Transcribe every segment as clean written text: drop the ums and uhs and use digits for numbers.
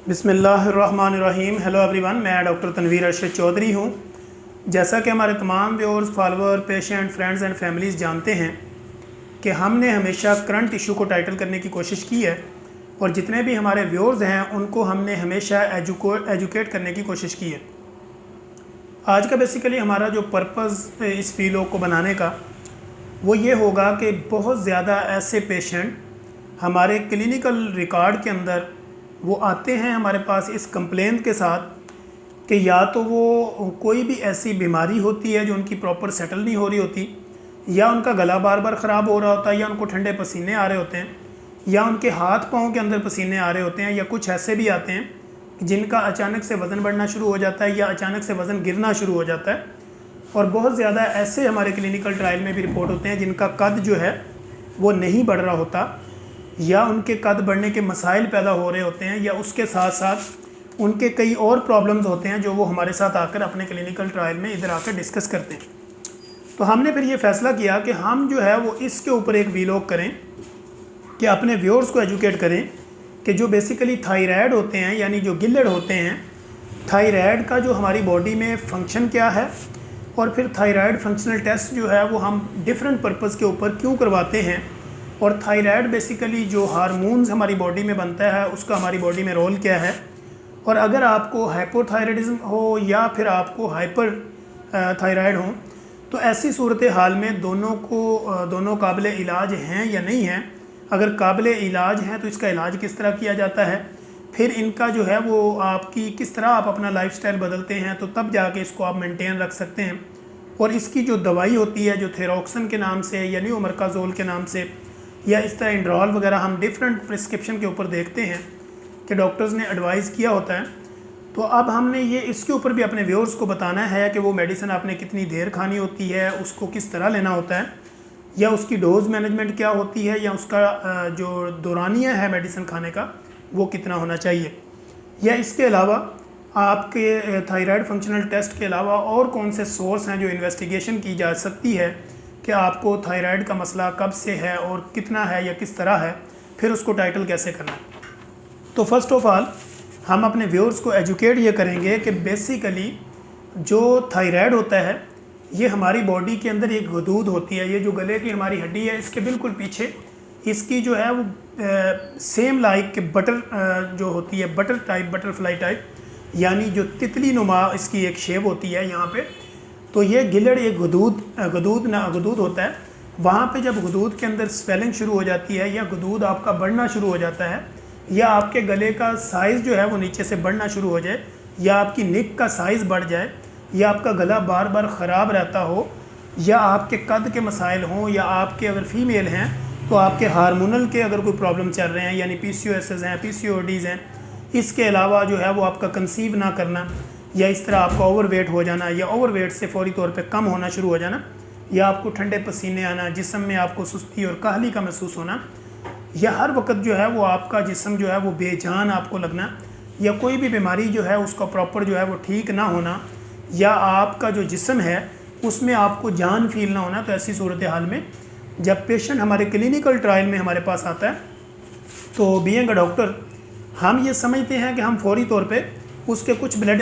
बिस्मिल्लाहिर्रहमानिर्रहीम। Hello everyone, मैं doctor Tanveer Arshad Chaudhary हूँ। जैसा कि हमारे तमाम viewers, follower, patient, friends and families जानते हैं कि हमने हमेशा करंट इशू को टाइटल करने की कोशिश की है और जितने भी हमारे व्यूअर्स हैं उनको हमने हमेशा एजुकेट करने की कोशिश की है। आज का बेसिकली हमारा जो पर्पज़ इस वीडियो को बनाने का वो ये होगा कि बहुत ज़्यादा ऐसे पेशेंट हमारे क्लिनिकल रिकॉर्ड के अंदर वो आते हैं हमारे पास इस कंप्लेंट के साथ कि या तो वो कोई भी ऐसी बीमारी होती है जो उनकी प्रॉपर सेटल नहीं हो रही होती, या उनका गला बार बार ख़राब हो रहा होता है, या उनको ठंडे पसीने आ रहे होते हैं, या उनके हाथ पाँव के अंदर पसीने आ रहे होते हैं, या कुछ ऐसे भी आते हैं जिनका अचानक से वज़न बढ़ना शुरू हो जाता है या अचानक से वज़न गिरना शुरू हो जाता है। और बहुत ज़्यादा ऐसे हमारे क्लिनिकल ट्रायल में भी रिपोर्ट होते हैं जिनका कद जो है वो नहीं बढ़ रहा होता, या उनके कद बढ़ने के मसाइल पैदा हो रहे होते हैं, या उसके साथ साथ उनके कई और प्रॉब्लम्स होते हैं जो वो हमारे साथ आकर अपने क्लिनिकल ट्रायल में इधर आकर डिस्कस करते हैं। तो हमने फिर ये फ़ैसला किया कि हम जो है वो इसके ऊपर एक वीलॉग करें कि अपने व्यूअर्स को एजुकेट करें कि जो बेसिकली थायराइड होते हैं, यानी जो गिल्लड़ होते हैं, थायराइड का जो हमारी बॉडी में फंक्शन क्या है, और फिर थायराइड फंक्शनल टेस्ट जो है वो हम डिफरेंट पर्पज़ के ऊपर क्यों करवाते हैं, और थायराइड बेसिकली जो हार्मोन्स हमारी बॉडी में बनता है उसका हमारी बॉडी में रोल क्या है, और अगर आपको हाइपोथायराइडिज्म हो या फिर आपको हाइपर थायराइड हो तो ऐसी सूरत हाल में दोनों काबिल इलाज हैं या नहीं हैं। अगर काबिल इलाज हैं तो इसका इलाज किस तरह किया जाता है, फिर इनका जो है वो आपकी किस तरह आप अपना लाइफस्टाइल बदलते हैं तो तब जाके इसको आप मेंटेन रख सकते हैं। और इसकी जो दवाई होती है जो थेरोक्सन के नाम से या न्यूमरकाजोल के नाम से या इस तरह इंड्रॉल वगैरह हम डिफरेंट प्रिस्क्रिप्शन के ऊपर देखते हैं कि डॉक्टर्स ने एडवाइस किया होता है। तो अब हमने ये इसके ऊपर भी अपने व्यूअर्स को बताना है कि वो मेडिसिन आपने कितनी देर खानी होती है, उसको किस तरह लेना होता है, या उसकी डोज मैनेजमेंट क्या होती है, या उसका जो दौरानिया है मेडिसिन खाने का वो कितना होना चाहिए, या इसके अलावा आपके थायराइड फंक्शनल टेस्ट के अलावा और कौन से सोर्स हैं जो इन्वेस्टिगेशन की जा सकती है कि आपको थायराइड का मसला कब से है और कितना है या किस तरह है, फिर उसको टाइटल कैसे करना है। तो फर्स्ट ऑफ ऑल हम अपने व्यूअर्स को एजुकेट ये करेंगे कि बेसिकली जो थायराइड होता है ये हमारी बॉडी के अंदर एक गदूद होती है। ये जो गले की हमारी हड्डी है इसके बिल्कुल पीछे इसकी जो है वो सेम लाइक के बटर जो होती है, बटर टाइप, बटरफ्लाई टाइप, यानी जो तितली नुमा इसकी एक शेप होती है यहाँ पे। तो ये गिल्लड़ एक गदूद होता है। वहाँ पे जब गदूद के अंदर स्वेलिंग शुरू हो जाती है या गदूद आपका बढ़ना शुरू हो जाता है, या आपके गले का साइज़ जो है वो नीचे से बढ़ना शुरू हो जाए, या आपकी नेक का साइज़ बढ़ जाए, या आपका गला बार बार ख़राब रहता हो, या आपके कद के मसाइल हों, या आपके अगर फीमेल हैं तो आपके हार्मोनल के अगर कोई प्रॉब्लम चल रहे हैं, यानी PCOS हैं, PCODs हैं, इसके अलावा जो है वो आपका कंसीव ना करना, या इस तरह आपका ओवरवेट हो जाना, या ओवरवेट से फौरी तौर पे कम होना शुरू हो जाना, या आपको ठंडे पसीने आना, जिस्म में आपको सुस्ती और काहली का महसूस होना, या हर वक्त जो है वो आपका जिस्म जो है वो बेजान आपको लगना, या कोई भी बीमारी जो है उसका प्रॉपर जो है वो ठीक ना होना, या आपका जो जिस्म है उसमें आपको जान फील ना होना। तो ऐसी सूरत हाल में जब पेशेंट हमारे क्लिनिकल ट्रायल में हमारे पास आता है तो बीइंग अ डॉक्टर हम ये समझते हैं कि हम फौरी तौर पे उसके कुछ ब्लड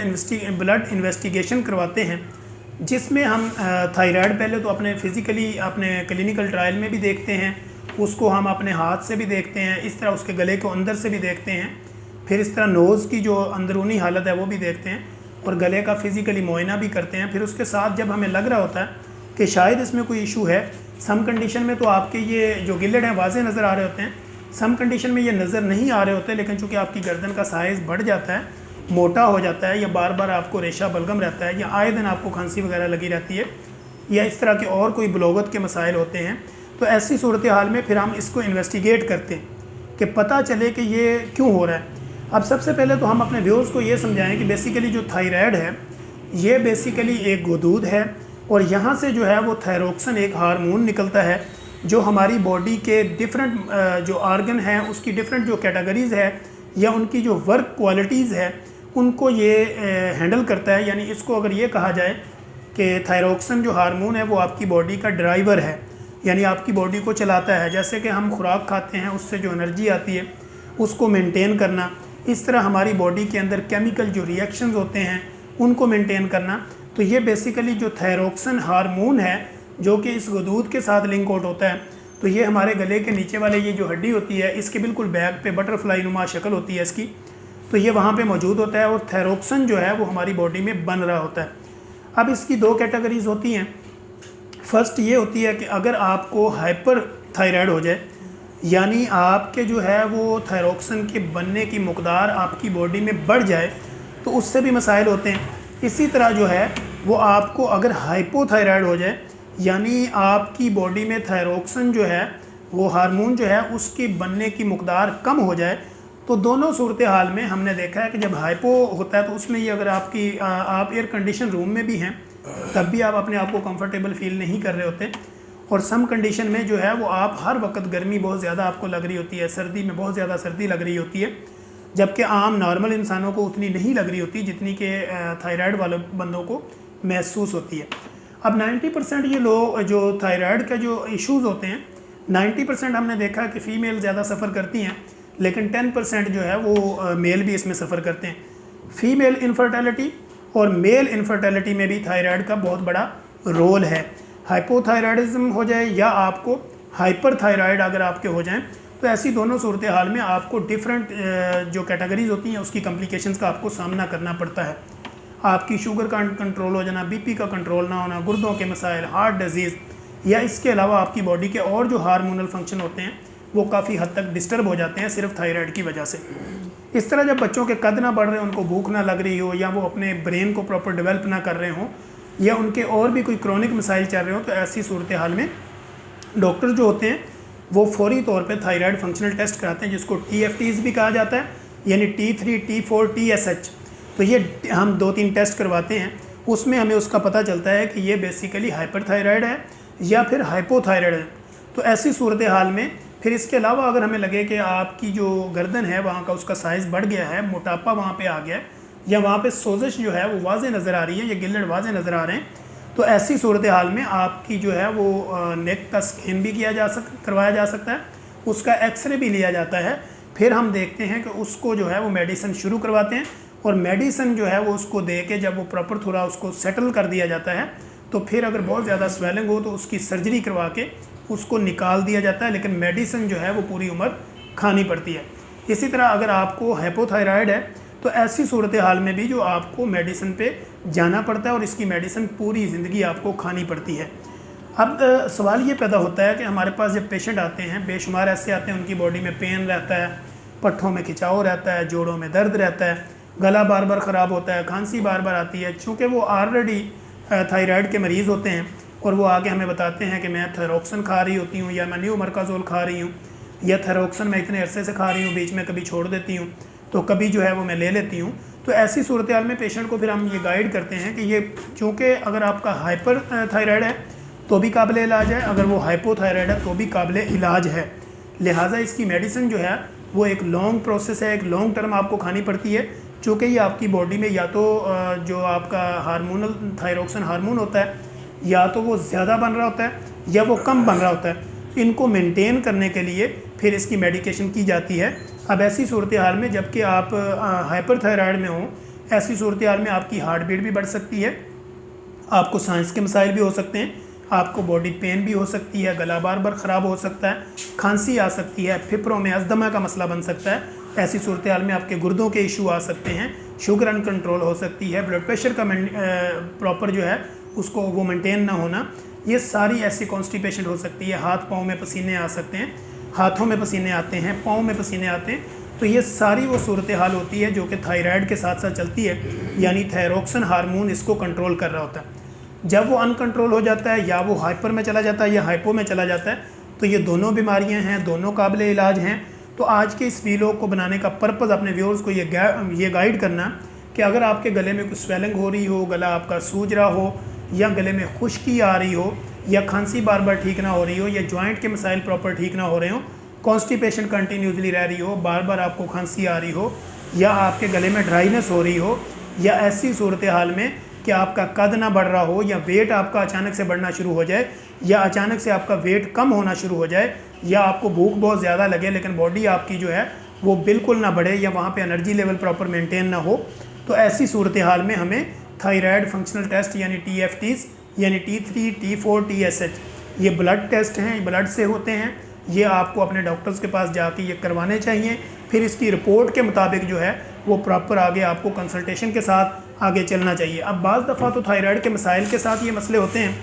इन्वेस्टिगेशन करवाते हैं, जिसमें हम थायराइड पहले तो अपने फिज़िकली अपने क्लिनिकल ट्रायल में भी देखते हैं, उसको हम अपने हाथ से भी देखते हैं, इस तरह उसके गले को अंदर से भी देखते हैं, फिर इस तरह नोज़ की जो अंदरूनी हालत है वो भी देखते हैं, और गले का फिज़िकली मुआयना भी करते हैं। फिर उसके साथ जब हमें लग रहा होता है कि शायद इसमें कोई इशू है, सम कंडीशन में तो आपके ये जो गिल्लड़ हैं वाज़े नज़र आ रहे होते हैं, सम कंडीशन में ये नज़र नहीं आ रहे होते, लेकिन चूँकि आपकी गर्दन का साइज़ बढ़ जाता है, मोटा हो जाता है, या बार बार आपको रेशा बलगम रहता है, या आए दिन आपको खांसी वगैरह लगी रहती है, या इस तरह के और कोई बलोगत के मसाइल होते हैं, तो ऐसी सूरत हाल में फिर हम इसको इन्वेस्टिगेट करते हैं कि पता चले कि ये क्यों हो रहा है। अब सबसे पहले तो हम अपने व्यूअर्स को ये समझाएं कि बेसिकली जो थायराइड है ये बेसिकली एक गदूद है, और यहाँ से जो है वो थायरोक्सिन एक हार्मोन निकलता है जो हमारी बॉडी के डिफरेंट जो ऑर्गन हैं उसकी डिफरेंट जो कैटेगरीज़ है या उनकी जो वर्क क्वालिटीज़ है उनको ये हैंडल करता है। यानी इसको अगर ये कहा जाए कि थायरोक्सिन जो हार्मोन है वो आपकी बॉडी का ड्राइवर है, यानी आपकी बॉडी को चलाता है। जैसे कि हम खुराक खाते हैं उससे जो एनर्जी आती है उसको मेंटेन करना, इस तरह हमारी बॉडी के अंदर केमिकल जो रिएक्शंस होते हैं उनको मेंटेन करना। तो ये बेसिकली जो थायरोक्सिन हार्मोन है जो कि इस गदूद के साथ लिंक आउट होता है, तो ये हमारे गले के नीचे वाले ये जो हड्डी होती है इसके बिल्कुल बैक पे बटरफ्लाई नुमा शक्ल होती है इसकी, तो ये वहाँ पे मौजूद होता है और थायरोक्सिन जो है वो हमारी बॉडी में बन रहा होता है। अब इसकी दो कैटेगरीज होती हैं। फर्स्ट ये होती है कि अगर आपको हाइपर थायराइड हो जाए, यानी आपके जो है वो थायरोक्सिन के बनने की मकदार आपकी बॉडी में बढ़ जाए, तो उससे भी मसाइल होते हैं। इसी तरह जो है वो आपको अगर हाइपोथायराइड हो जाए, यानी आपकी बॉडी में थायरोक्सिन जो है वो हार्मोन जो है उसकी बनने की मकदार कम हो जाए, तो दोनों सूरत हाल में हमने देखा है कि जब हाइपो होता है तो उसमें ये अगर आप एयर कंडीशन रूम में भी हैं तब भी आप अपने आप को कंफर्टेबल फील नहीं कर रहे होते, और सम कंडीशन में जो है वो आप हर वक्त गर्मी बहुत ज़्यादा आपको लग रही होती है, सर्दी में बहुत ज़्यादा सर्दी लग रही होती है, जबकि आम नॉर्मल इंसानों को उतनी नहीं लग रही होती जितनी कि थायराइड वाले बंदों को महसूस होती है। अब 90% ये लोग जो थायराइड का जो इश्यूज़ होते हैं, 90% हमने देखा कि फ़ीमेल ज़्यादा सफ़र करती हैं, लेकिन 10% जो है वो मेल भी इसमें सफ़र करते हैं। फ़ीमेल इनफर्टिलिटी और मेल इनफर्टिलिटी में भी थायराइड का बहुत बड़ा रोल है। हाइपोथायराइडिज्म हो जाए या आपको हाइपर थायराइड अगर आपके हो जाएं, तो ऐसी दोनों सूरत हाल में आपको डिफरेंट जो कैटेगरीज होती हैं उसकी कॉम्प्लिकेशंस का आपको सामना करना पड़ता है। आपकी शुगर का कंट्रोल हो जाना, बीपी का कंट्रोल ना होना, गुर्दों के मसाइल, हार्ट डिजीज़, या इसके अलावा आपकी बॉडी के और जो हार्मोनल फंक्शन होते हैं वो काफ़ी हद तक डिस्टर्ब हो जाते हैं सिर्फ थायराइड की वजह से। इस तरह जब बच्चों के कद ना बढ़ रहे, उनको भूख ना लग रही हो, या वो अपने ब्रेन को प्रॉपर डेवलप ना कर रहे हों, या उनके और भी कोई क्रॉनिक मसाइल चल रहे हो, तो ऐसी सूरत हाल में डॉक्टर जो होते हैं वो फौरी तौर पे थायराइड फंक्शनल टेस्ट कराते हैं, जिसको TFTs भी कहा जाता है, यानी T3, T4, TSH। तो ये हम 2-3 टेस्ट करवाते हैं, उसमें हमें उसका पता चलता है कि ये बेसिकली हाइपरथायराइड है या फिर हाइपोथायराइड है। तो ऐसी सूरत हाल में फिर इसके अलावा अगर हमें लगे कि आपकी जो गर्दन है वहाँ का उसका साइज़ बढ़ गया है, मोटापा वहाँ पे आ गया है, या वहाँ पे सोजिश जो है वो वाज़े नज़र आ रही है, या गिल्लड़ वाज़े नज़र आ रहे हैं, तो ऐसी सूरत हाल में आपकी जो है वो नेक का स्कैन भी करवाया जा सकता है, उसका एक्सरे भी लिया जाता है। फिर हम देखते हैं कि उसको जो है वो मेडिसिन शुरू करवाते हैं, और मेडिसिन जो है वो उसको दे के जब वो प्रॉपर थोड़ा उसको सेटल कर दिया जाता है, तो फिर अगर बहुत ज़्यादा स्वेलिंग हो तो उसकी सर्जरी करवा के उसको निकाल दिया जाता है, लेकिन मेडिसिन जो है वो पूरी उम्र खानी पड़ती है। इसी तरह अगर आपको हाइपोथायराइड है तो ऐसी सूरत हाल में भी जो आपको मेडिसिन पे जाना पड़ता है, और इसकी मेडिसिन पूरी ज़िंदगी आपको खानी पड़ती है। अब सवाल ये पैदा होता है कि हमारे पास जब पेशेंट आते हैं, बेशुमार ऐसे आते हैं उनकी बॉडी में पेन रहता है, पट्ठों में खिंचाव रहता है, जोड़ों में दर्द रहता है, गला बार बार ख़राब होता है, खांसी बार बार आती है, चूँकि वो ऑलरेडी थायराइड के मरीज़ होते हैं, और वो आगे हमें बताते हैं कि मैं थायरोक्सिन खा रही होती हूँ, या मैं न्यूमरकाजोल खा रही हूँ, या थायरोक्सिन मैं इतने अरसे से खा रही हूँ, बीच में कभी छोड़ देती हूँ, तो कभी जो है वो मैं ले लेती हूँ। तो ऐसी सूरत हाल में पेशेंट को फिर हम ये गाइड करते हैं कि ये चूँकि अगर आपका हाइपर थायराइड है तो भी काबिल इलाज है, अगर वो हाइपोथायराइड है तो भी काबिल इलाज है, लिहाजा इसकी मेडिसिन जो है वो एक लॉन्ग प्रोसेस है, एक लॉन्ग टर्म आपको खानी पड़ती है, चूँकि ये आपकी बॉडी में या तो जो आपका हार्मोनल थायरोक्सिन हार्मोन होता है या तो वो ज़्यादा बन रहा होता है या वो कम बन रहा होता है। इनको मेंटेन करने के लिए फिर इसकी मेडिकेशन की जाती है। अब ऐसी सूरत हाल में जबकि आप हाइपरथायराइड में हो, ऐसी सूरत हाल में आपकी हार्ट बीट भी बढ़ सकती है, आपको सांस के मसाइल भी हो सकते हैं, आपको बॉडी पेन भी हो सकती है, गला बार बार ख़राब हो सकता है, खांसी आ सकती है, फिफरों में अस्थमा का मसला बन सकता है। ऐसी सूरत हाल में आपके गुर्दों के इशू आ सकते हैं, शुगर अनकंट्रोल हो सकती है, ब्लड प्रेशर का प्रॉपर जो है उसको वो मेंटेन ना होना, ये सारी ऐसी कॉन्स्टिपेशन हो सकती है। हाथ पाँव में पसीने आ सकते हैं, हाथों में पसीने आते हैं, पाँव में पसीने आते हैं, तो ये सारी वो सूरत हाल होती है जो कि थायराइड के साथ साथ चलती है, यानी थायरोक्सिन हार्मोन इसको कंट्रोल कर रहा होता है। जब वो अनकंट्रोल हो जाता है या वो हाइपर में चला जाता है या हाइपो में चला जाता है, तो ये दोनों बीमारियां हैं, दोनों काबिल इलाज हैं। तो आज के इस वीडियो को बनाने का पर्पज़ अपने व्यूअर्स को ये गाइड करना कि अगर आपके गले में कुछ स्वेलिंग हो रही हो, गला आपका सूज रहा हो, या गले में खुश्की आ रही हो, या खांसी बार बार ठीक ना हो रही हो, या जॉइंट के मसाइल प्रॉपर ठीक ना हो रहे हो, कॉन्स्टिपेशन कंटिन्यूसली रह रही हो, बार बार आपको खांसी आ रही हो, या आपके गले में ड्राइनेस हो रही हो, या ऐसी सूरत हाल में कि आपका कद ना बढ़ रहा हो, या वेट आपका अचानक से बढ़ना शुरू हो जाए, या अचानक से आपका वेट कम होना शुरू हो जाए, या आपको भूख बहुत ज़्यादा लगे लेकिन बॉडी आपकी जो है वो बिल्कुल ना बढ़े या वहाँ पे एनर्जी लेवल प्रॉपर मेंटेन ना हो, तो ऐसी सूरत हाल में हमें थायराइड फंक्शनल टेस्ट यानी TFTs यानी T3, T4, TSH, ये ब्लड टेस्ट हैं, ब्लड से होते हैं, ये आपको अपने डॉक्टर्स के पास जाके ये करवाने चाहिए। फिर इसकी रिपोर्ट के मुताबिक जो है वो प्रॉपर आगे आपको कंसल्टेशन के साथ आगे चलना चाहिए। अब बाज़ दफ़ा तो थायराइड के मसाइल के साथ ये मसले होते हैं,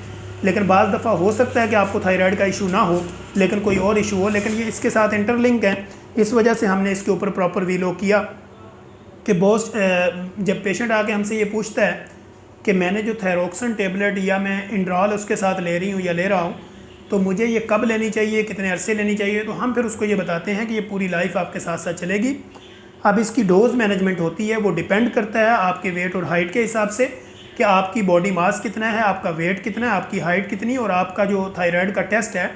लेकिन बाज़ दफ़ा हो सकता है कि आपको थायराइड का इशू ना हो लेकिन कोई और इशू हो, लेकिन ये इसके साथ इंटरलिंक है। इस वजह से हमने इसके ऊपर प्रॉपर वीलो किया कि बहुत जब पेशेंट आके हमसे ये पूछता है कि मैंने जो थायरोक्सिन टेबलेट या मैं इंड्रॉल उसके साथ ले रही हूँ या ले रहा हूँ, तो मुझे ये कब लेनी चाहिए, कितने अरसे लेनी चाहिए, तो हम फिर उसको ये बताते हैं कि ये पूरी लाइफ आपके साथ साथ चलेगी। अब इसकी डोज मैनेजमेंट होती है, वो डिपेंड करता है आपके वेट और हाइट के हिसाब से कि आपकी बॉडी मास कितना है, आपका वेट कितना है, आपकी हाइट कितनी, और आपका जो थायराइड का टेस्ट है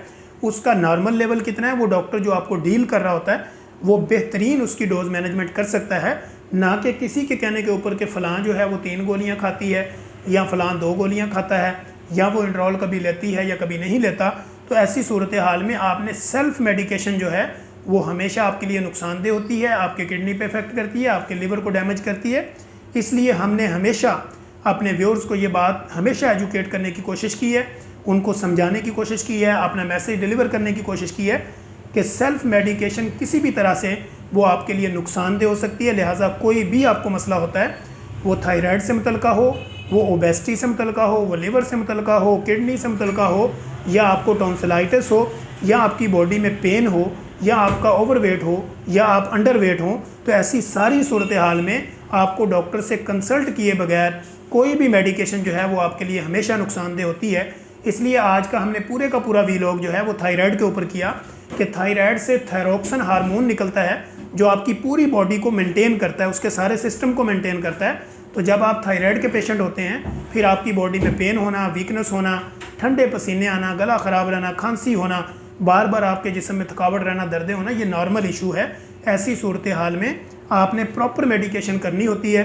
उसका नॉर्मल लेवल कितना है। वो डॉक्टर जो आपको डील कर रहा होता है वो बेहतरीन उसकी डोज मैनेजमेंट कर सकता है, ना कि किसी के कहने के ऊपर कि फ़लाँ जो है वो 3 गोलियाँ खाती है या फ़लाँ 2 गोलियाँ खाता है या वो इंड्रॉल कभी लेती है या कभी नहीं लेता। तो ऐसी सूरत हाल में आपने सेल्फ़ मेडिकेशन जो है वो हमेशा आपके लिए नुकसानदेह होती है, आपके किडनी पे इफेक्ट करती है, आपके लिवर को डैमेज करती है। इसलिए हमने हमेशा अपने व्यूअर्स को ये बात हमेशा एजुकेट करने की कोशिश की है, उनको समझाने की कोशिश की है, अपना मैसेज डिलीवर करने की कोशिश की है कि सेल्फ मेडिकेशन किसी भी तरह से वो आपके लिए नुकसानदेह हो सकती है। लिहाजा कोई भी आपको मसला होता है, वो थायराइड से मुतल्लिका हो, वो ओबेसिटी से मुतल्लिका हो, वो लिवर से मुतल्लिका हो, किडनी से मुतल्लिका हो, या आपको टॉन्सिलाइटिस हो, या आपकी बॉडी में पेन हो, या आपका ओवरवेट हो, या आप अंडरवेट हो, तो ऐसी सारी सूरत हाल में आपको डॉक्टर से कंसल्ट किए बगैर कोई भी मेडिकेशन जो है वो आपके लिए हमेशा नुकसानदेह होती है। इसलिए आज का हमने पूरे का पूरा वीलॉग जो है वो थायराइड के ऊपर किया कि थायराइड से थायरोक्सिन हार्मोन निकलता है जो आपकी पूरी बॉडी को मेंटेन करता है, उसके सारे सिस्टम को मेंटेन करता है। तो जब आप थायराइड के पेशेंट होते हैं फिर आपकी बॉडी में पेन होना, वीकनेस होना, ठंडे पसीने आना, गला ख़राब रहना, खांसी होना, बार बार आपके जिस्म में थकावट रहना, दर्दें होना, ये नॉर्मल इशू है। ऐसी सूरत हाल में आपने प्रॉपर मेडिकेशन करनी होती है,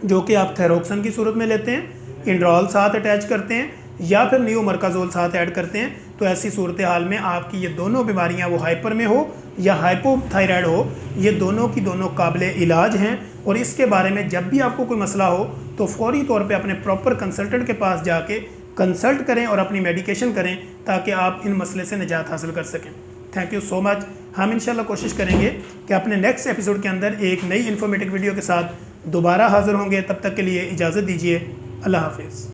जो कि आप थायरोक्सिन की सूरत में लेते हैं, इंड्रॉल साथ अटैच करते हैं या फिर नियोमरकाजोल साथ ऐड करते हैं। तो ऐसी सूरत हाल में आपकी ये दोनों बीमारियां, वो हाइपर में हो या हाइपोथायराइड हो, ये दोनों की दोनों काबिल इलाज हैं। और इसके बारे में जब भी आपको कोई मसला हो तो फौरी तौर पे अपने प्रॉपर कंसल्टेंट के पास जाके कंसल्ट करें और अपनी मेडिकेशन करें ताकि आप इन मसले से निजात हासिल कर सकें। Thank you so much. हम इंशाल्लाह कोशिश करेंगे कि अपने नेक्स्ट एपिसोड के अंदर एक नई इन्फॉर्मेटिव वीडियो के साथ दोबारा हाज़िर होंगे। तब तक के लिए इजाज़त दीजिए। अल्लाह हाफिज़।